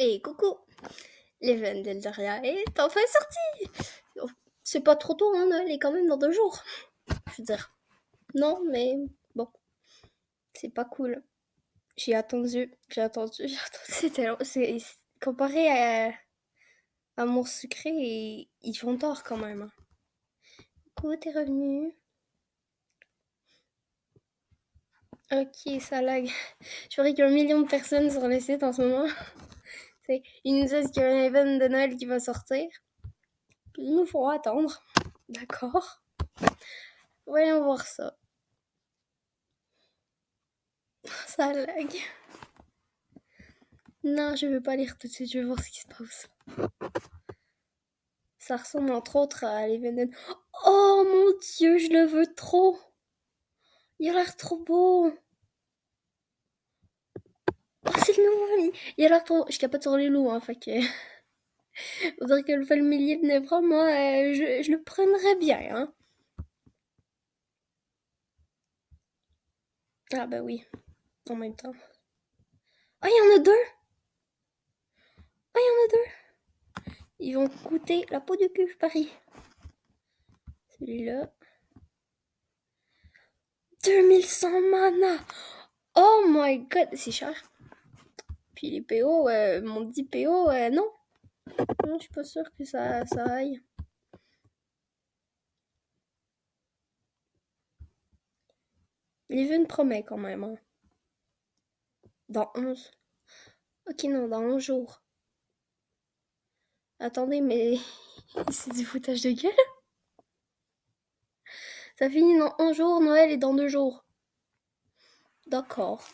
Et coucou, l'event d'Eldaria est enfin sorti. C'est pas trop tôt, hein, Noël est quand même dans 2 jours. Je veux dire, non, mais bon, c'est pas cool. J'ai attendu. C'était long. Comparé à mon sucré, ils font tort quand même. Coucou, t'es revenu. Ok, ça lag. Je parie qu'il y a 1 million de personnes sur le site en ce moment. Ils nous disent qu'il y a un event de Noël qui va sortir. Puis ils nous font attendre. D'accord. Voyons voir ça. Ça lag. Non, je veux pas lire tout de suite, je veux voir ce qui se passe. Ça ressemble entre autres à l'Evenen. Oh mon dieu, je le veux trop. Il a l'air trop beau. Oh, c'est le nouveau. Il a l'air trop. Je capote sur les loups, hein, fait que. Faudrait que le familier de Nebra, moi, je le prendrais bien, hein. Ah bah oui, en même temps. Ah, il y en a deux. Ah, il y en a deux. Ils vont coûter la peau du cul, je parie. Celui-là. 2100 mana. Oh my god, c'est cher. Puis les PO, m'ont dit PO, non. Non, je suis pas sûre que ça aille. L'event promet quand même. Hein. Dans 11. Ok, non, dans 11 jours. Attendez, mais c'est du foutage de gueule. Ça finit dans 11 jours, Noël est dans 2 jours. D'accord.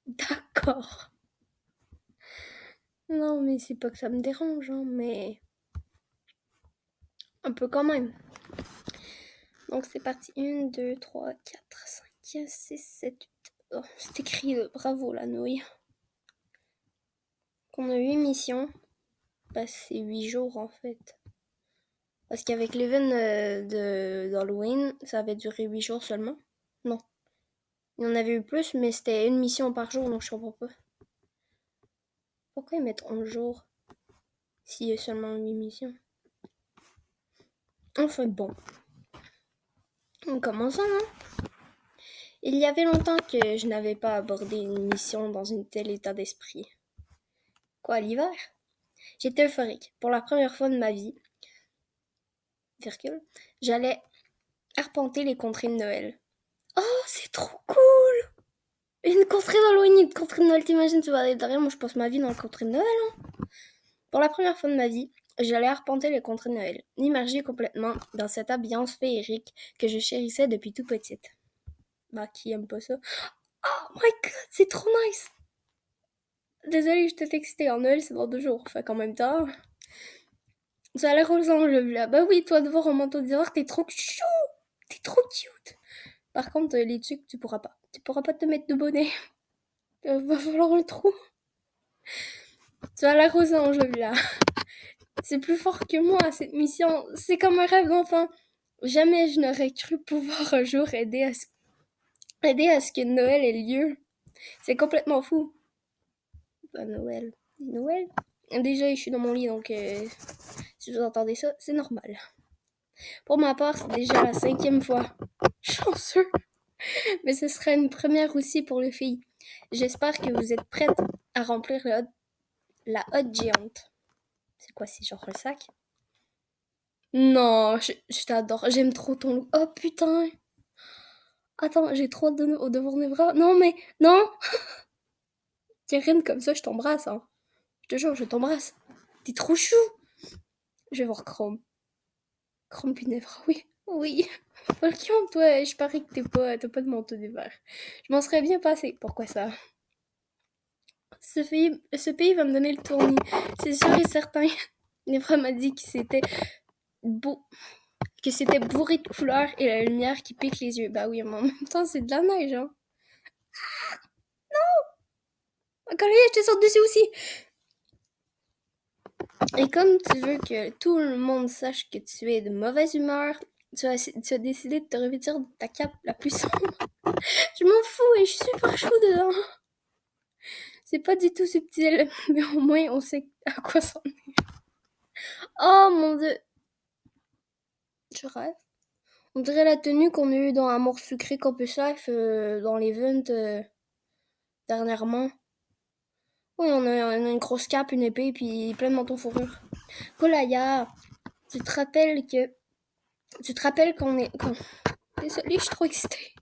D'accord. Non, mais c'est pas que ça me dérange, hein, mais un peu quand même. Donc c'est parti. 1, 2, 3, 4, 5, 6, 7, 8. Oh, c'est écrit bravo la nouille. Qu'on a 8 missions. Bah, c'est 8 jours en fait. Parce qu'avec l'event d'Halloween, ça avait duré 8 jours seulement. Non. Il y en avait eu plus, mais c'était une mission par jour, donc je comprends pas. Pourquoi ils mettent 11 jours s'il y a seulement 8 missions? Enfin bon. On commence, hein. Il y avait longtemps que je n'avais pas abordé une mission dans un tel état d'esprit. Quoi, l'hiver? J'étais euphorique. Pour la première fois de ma vie, j'allais arpenter les contrées de Noël. Oh, c'est trop cool! Une contrée d'Halloween, une contrée de Noël, t'imagines, tu vas aller derrière, moi je passe ma vie dans la contrée de Noël. Hein. Pour la première fois de ma vie, j'allais arpenter les contrées de Noël, immergée complètement dans cette ambiance féerique que je chérissais depuis tout petite. Bah, qui aime pas ça? Oh my god, c'est trop nice! Désolée, je t'ai excitée. En Noël, c'est dans 2 jours. Fait qu'en même temps, ça a l'air aux anges, là. Bah oui, toi, de voir en manteau d'hiver, t'es trop chou! T'es trop cute! Par contre, les tucs, tu pourras pas. Tu pourras pas te mettre de bonnet. Va falloir un trou. Tu as l'air aux anges, là. C'est plus fort que moi, cette mission. C'est comme un rêve d'enfant. Jamais je n'aurais cru pouvoir un jour aider à ce que Noël ait lieu. C'est complètement fou. Bah, Noël. Noël? Déjà, je suis dans mon lit, donc si vous entendez ça, c'est normal. Pour ma part, c'est déjà la 5e fois. Chanceux. Mais ce serait une première aussi pour les filles. J'espère que vous êtes prêtes à remplir la hotte géante. C'est quoi, c'est genre le sac? Non, je t'adore. J'aime trop ton look. Oh putain. Attends, j'ai trop hâte de devoir mes bras. Non, mais non. Karine, comme ça, je t'embrasse. Hein. Je te jure, je t'embrasse. T'es trop chou. Je vais voir Chrome. Chrome Pinevra, oui. Oui. Par contre, toi, je parie que t'as pas de manteau d'hiver. Je m'en serais bien passé. Pourquoi ça? Ce pays va me donner le tournis. C'est sûr et certain. Nevra m'a dit que c'était beau. Que c'était bourré de couleurs et la lumière qui pique les yeux. Bah oui, mais en même temps, c'est de la neige, hein. Quand je te saute dessus aussi. Et comme tu veux que tout le monde sache que tu es de mauvaise humeur, tu as décidé de te revêtir de ta cape la plus sombre. Je m'en fous et je suis super chou dedans. C'est pas du tout subtil, mais au moins on sait à quoi s'en est. Oh mon dieu, je rêve. On dirait la tenue qu'on a eue dans Amour sucré Campus Life dans l'event dernièrement. Oui, on a une grosse cape, une épée, puis plein de manteaux fourrure. Kolaya, tu te rappelles que... Tu te rappelles qu'on est... Désolée, je suis trop excitée.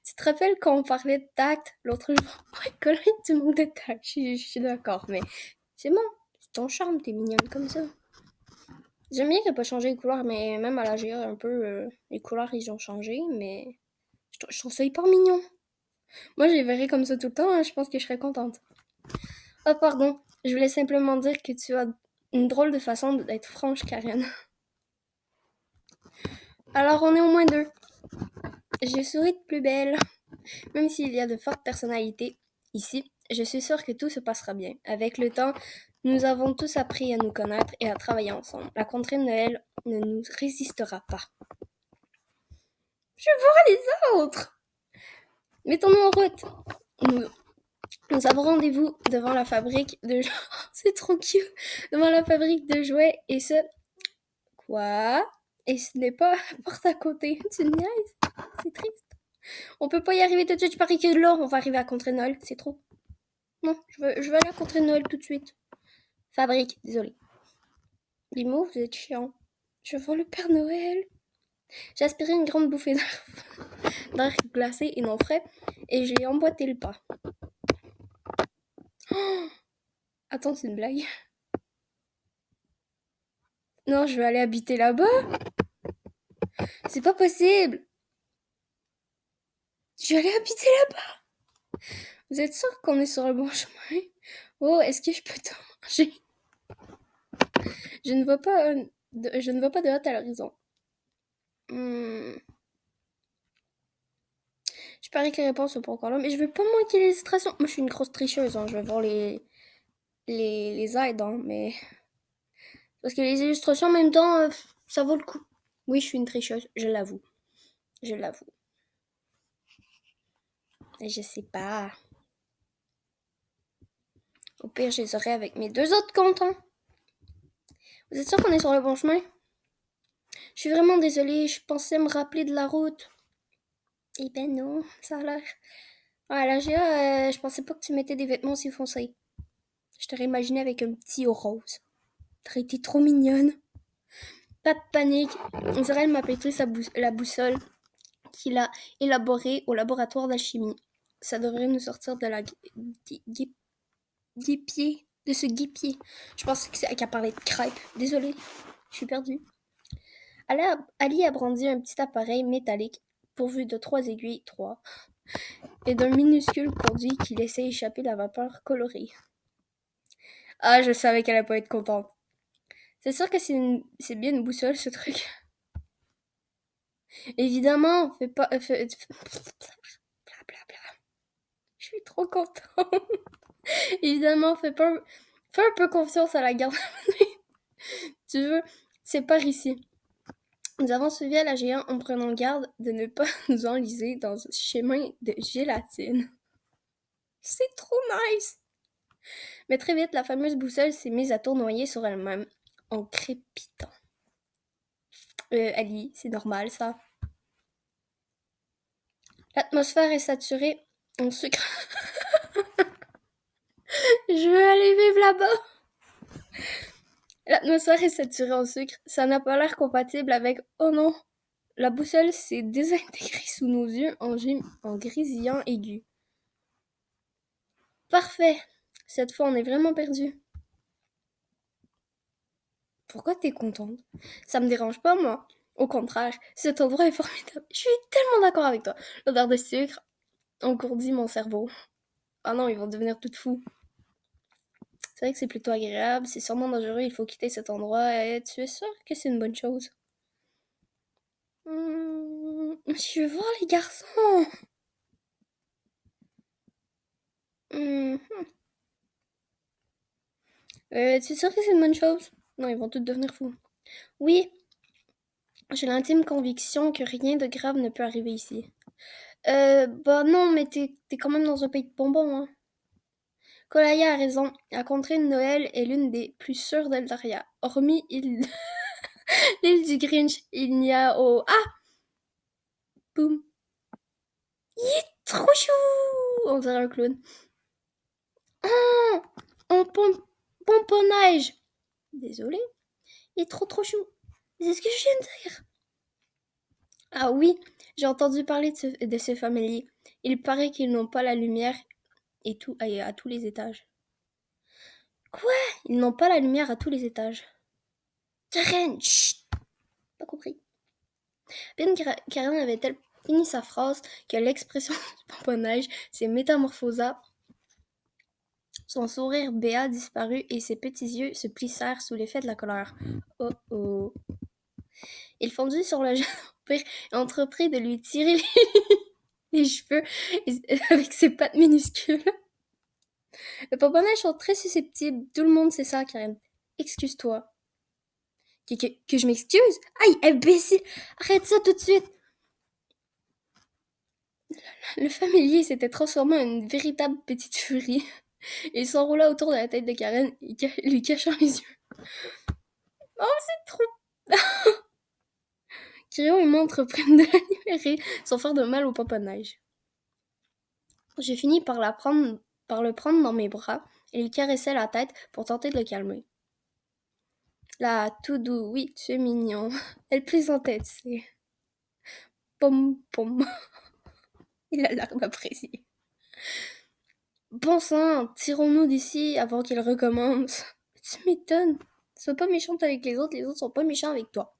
Tu te rappelles quand on parlait de tact l'autre jour? Ouais, Colin, tu manques de tact, je suis d'accord, mais c'est bon. C'est ton charme, t'es mignonne comme ça. J'aime bien qu'elle n'a pas changé les couleurs, mais même à la GA, un peu, les couleurs, ils ont changé, mais je trouve ça hyper mignon. Moi, je les verrais comme ça tout le temps, hein, je pense que je serais contente. Oh, pardon, je voulais simplement dire que tu as une drôle de façon d'être franche, Karen. Alors, on est au moins deux. Je souris de plus belle. Même s'il y a de fortes personnalités ici, je suis sûre que tout se passera bien. Avec le temps, nous avons tous appris à nous connaître et à travailler ensemble. La contrée de Noël ne nous résistera pas. Je vois les autres! Mettons-nous en route. Nous avons rendez-vous devant la fabrique de... C'est trop cute! Devant la fabrique de jouets et ce... Quoi? Et ce n'est pas la porte à côté. Tu niaises? C'est triste. On peut pas y arriver tout de suite. Je parie que là, on va arriver à Contrée de Noël. C'est trop. Non, je veux aller à Contrée de Noël tout de suite. Fabrique, désolé. Les mots, vous êtes chiants. Je vois le Père Noël. J'ai aspiré une grande bouffée d'air glacé et non frais et j'ai emboîté le pas. Oh, attends, c'est une blague. Non, je vais aller habiter là-bas. C'est pas possible. Je vais aller habiter là-bas. Vous êtes sûr qu'on est sur le bon chemin? Oh, est-ce que je peux te manger? Je ne vois pas de hâte à l'horizon. Je parie que les réponses sont pas encore là, mais je veux pas manquer les illustrations. Moi, je suis une grosse tricheuse, hein. Je vais voir les aides, hein, mais... Parce que les illustrations, en même temps, ça vaut le coup. Oui, je suis une tricheuse, je l'avoue. Je l'avoue. Et je sais pas. Au pire, je les aurai avec mes deux autres comptes, hein. Vous êtes sûr qu'on est sur le bon chemin? Je suis vraiment désolée, je pensais me rappeler de la route. Eh ben non, ça a l'air... Ouais, là, je pensais pas que tu mettais des vêtements si foncés. Je t'aurais imaginé avec un petit haut rose. T'aurais été trop mignonne. Pas de panique. Israël m'a pétri la boussole qu'il a élaborée au laboratoire d'alchimie. Ça devrait nous sortir de la guépier, de ce guépier. Je pensais qu'elle parlait de crêpes. Désolée, je suis perdue. Ali a brandi un petit appareil métallique pourvu de 3 aiguilles, 3, et d'un minuscule conduit qui laissait échapper la vapeur colorée. Ah, je savais qu'elle allait pas être contente. C'est sûr que c'est bien une boussole, ce truc. Évidemment, fais pas... Blablabla. Je suis trop contente. Évidemment, fais un peu confiance à la garde. Tu veux, c'est par ici. Nous avons suivi à la géant en prenant garde de ne pas nous enliser dans un chemin de gélatine. C'est trop nice! Mais très vite, la fameuse boussole s'est mise à tournoyer sur elle-même, en crépitant. Ali, c'est normal ça. L'atmosphère est saturée en sucre. Je veux aller vivre là-bas! L'atmosphère est saturée en sucre. Ça n'a pas l'air compatible avec... Oh non! La boussole s'est désintégrée sous nos yeux en grésillant aigu. Parfait! Cette fois, on est vraiment perdu. Pourquoi t'es contente? Ça me dérange pas, moi. Au contraire, cet endroit est formidable. Je suis tellement d'accord avec toi. L'odeur de sucre engourdit mon cerveau. Ah non, ils vont devenir tout fous. C'est vrai que c'est plutôt agréable, c'est sûrement dangereux, il faut quitter cet endroit. Et tu es sûr que c'est une bonne chose? Je veux voir les garçons. Hmm. Tu es sûr que c'est une bonne chose? Non, ils vont tous devenir fous. Oui, j'ai l'intime conviction que rien de grave ne peut arriver ici. Bah non, mais t'es quand même dans un pays de bonbons, hein. Colaya a raison, la contrée de Noël est l'une des plus sûres d'Eldaria. Hormis l'île du Grinch, il n'y a au... Ah! Boum! Il est trop chou! On dirait un clown. Oh! On pomponnage! Désolé, il est trop chou. C'est ce que je viens de dire. Ah oui, j'ai entendu parler de ces familiers. Il paraît qu'ils n'ont pas la lumière et tout, à tous les étages. Quoi? Ils n'ont pas la lumière à tous les étages. Karen, chut! Pas compris. Peine Karen avait-elle fini sa phrase que l'expression du pomponnage s'est métamorphosa. Son sourire béat disparut et ses petits yeux se plissèrent sous l'effet de la colère. Oh oh. Il fondit sur le jeune empire et entreprit de lui tirer les cheveux avec ses pattes minuscules. Les pomponnage sont très susceptibles. Tout le monde sait ça, Karen. Excuse-toi. Que je m'excuse? Aïe, imbécile! Arrête ça tout de suite! Le familier s'était transformé en une véritable petite furie. Il s'enroula autour de la tête de Karen, lui cachant les yeux. Oh, c'est trop... Kirion et moi entreprennent de la libérer sans faire de mal au pomponnage. J'ai fini par le prendre dans mes bras et lui caressai la tête pour tenter de le calmer. Là, tout doux, oui, tu es mignon. Elle plaisantait, tu sais. Pom pom. Il a l'air d'apprécier. Bon sang, tirons-nous d'ici avant qu'il recommence. Tu m'étonnes. Sois pas méchante avec les autres sont pas méchants avec toi.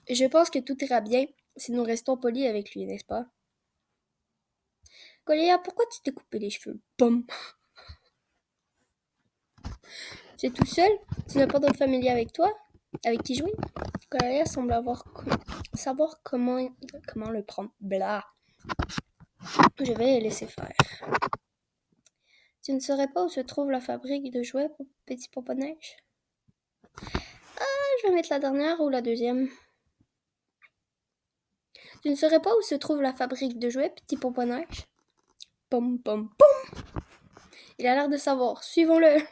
Et je pense que tout ira bien si nous restons polis avec lui, n'est-ce pas? Colléa, pourquoi tu t'es coupé les cheveux? Pom. Tu es tout seul? Tu n'as pas d'autres familiers avec toi? Avec qui jouer? Colléa semble savoir comment le prendre. Blah. Je vais laisser faire. Tu ne saurais pas où se trouve la fabrique de jouets pour petit pomponnage? Je vais mettre la dernière ou la deuxième. Tu ne saurais pas où se trouve la fabrique de jouets, petit pomponnage? Pom pom pom! Il a l'air de savoir. Suivons-le.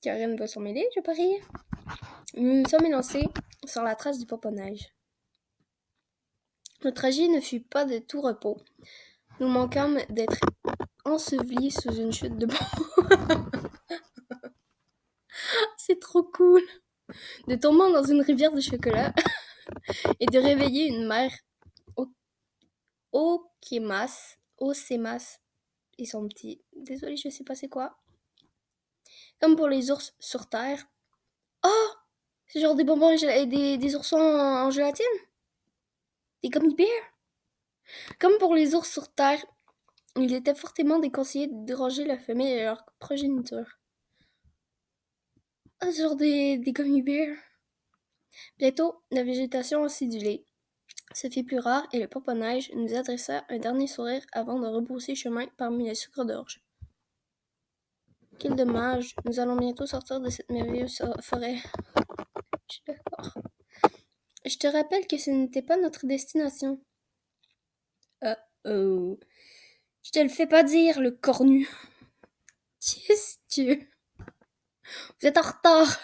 Karen va s'en mêler, je parie. Nous nous sommes élancés sur la trace du pomponnage. Notre trajet ne fut pas de tout repos. Nous manquâmes d'être ensevelis sous une chute de bambou. C'est trop cool! De tomber dans une rivière de chocolat et de réveiller une mère Okemas et son petit. Désolée, je sais pas c'est quoi. Comme pour les ours sur Terre. Oh! C'est genre des bonbons, des oursons en gélatine? Des gummy bears? Comme pour les ours sur Terre, il était fortement déconseillé de déranger la famille et leur progéniture. Ah, c'est genre des gummy bears. Bientôt, la végétation acidulée se fit plus rare et le pomponnage nous adressa un dernier sourire avant de rebrousser chemin parmi les sucres d'orge. Quel dommage, nous allons bientôt sortir de cette merveilleuse forêt. Je suis d'accord. Je te rappelle que ce n'était pas notre destination. Oh. Je te le fais pas dire, le cornu. Qu'est-ce que... Vous êtes en retard.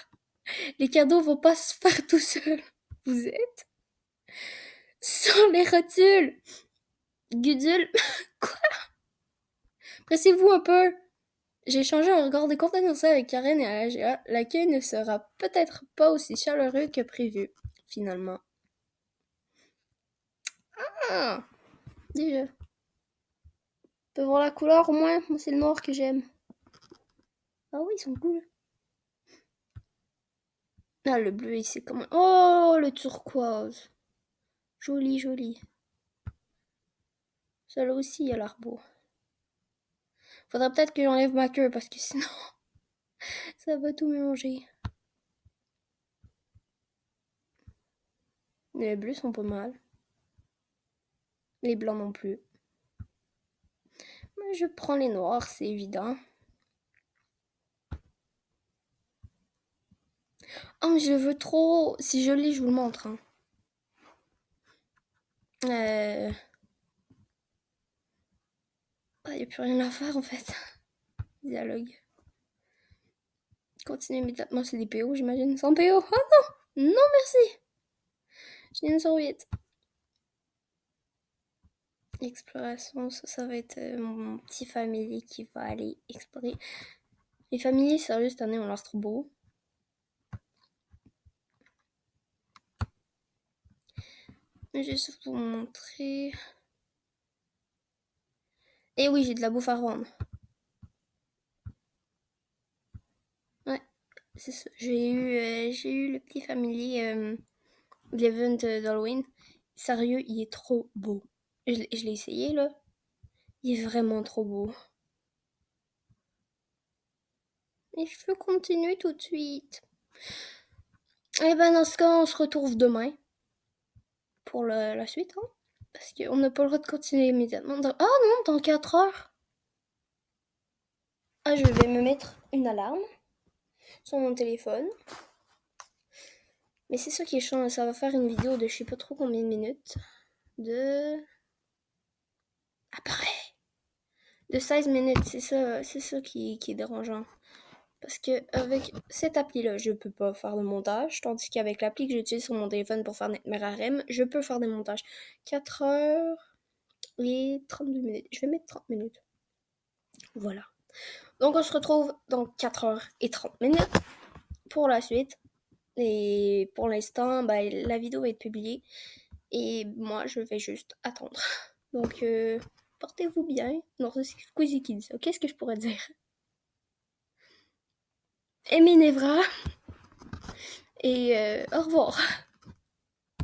Les cadeaux vont pas se faire tout seuls. Vous êtes? Sans les rotules. Gudule. Quoi? Pressez-vous un peu. J'ai échangé un regard décontenancé avec Karen et Alagia. L'accueil ne sera peut-être pas aussi chaleureux que prévu, finalement. Ah! Déjà. Tu peux voir la couleur au moins? Moi, c'est le noir que j'aime. Ah oui, ils sont cool. Ah, le bleu ici, comment... Oh, le turquoise. Joli, joli. Celui-là aussi, il a l'air beau. Faudrait peut-être que j'enlève ma queue parce que sinon, ça va tout mélanger. Les bleus sont pas mal. Les blancs non plus. Mais je prends les noirs, c'est évident. Oh, mais je le veux trop. Si je l'ai, je vous le montre. Hein. Il n'y a plus rien à faire en fait. dialogue. Continue immédiatement, c'est des PO, j'imagine. Sans PO. Oh non! Non, merci! J'ai une serviette. Exploration, ça va être mon petit familier qui va aller explorer. Les familiers, sérieux, cette année, ont l'air trop beaux. Je vais juste vous montrer. Et oui, j'ai de la bouffe à revendre. Ouais, c'est ça. J'ai eu le petit familier de l'event d'Halloween. Sérieux, il est trop beau. Je l'ai essayé, là. Il est vraiment trop beau. Et je veux continuer tout de suite. Et ben, dans ce cas, on se retrouve demain pour la suite, hein. Parce qu'on n'a pas le droit de continuer immédiatement. Ah non, dans 4 heures. Ah, je vais me mettre une alarme sur mon téléphone. Mais c'est ça qui est chiant, ça va faire une vidéo de je sais pas trop combien de minutes. De... Apparaît! De 16 minutes, c'est ça qui est dérangeant. Parce que avec cette appli-là, je peux pas faire de montage, tandis qu'avec l'appli que j'utilise sur mon téléphone pour faire NetMerRM, je peux faire des montages. 4 heures et 32 minutes. Je vais mettre 30 minutes. Voilà. Donc on se retrouve dans 4 heures et 30 minutes pour la suite. Et pour l'instant, la vidéo va être publiée. Et moi, je vais juste attendre. Donc, portez-vous bien. Non, c'est Squeezie qui dit ça. Qu'est-ce que je pourrais dire? Aimez Nevra. Et au revoir.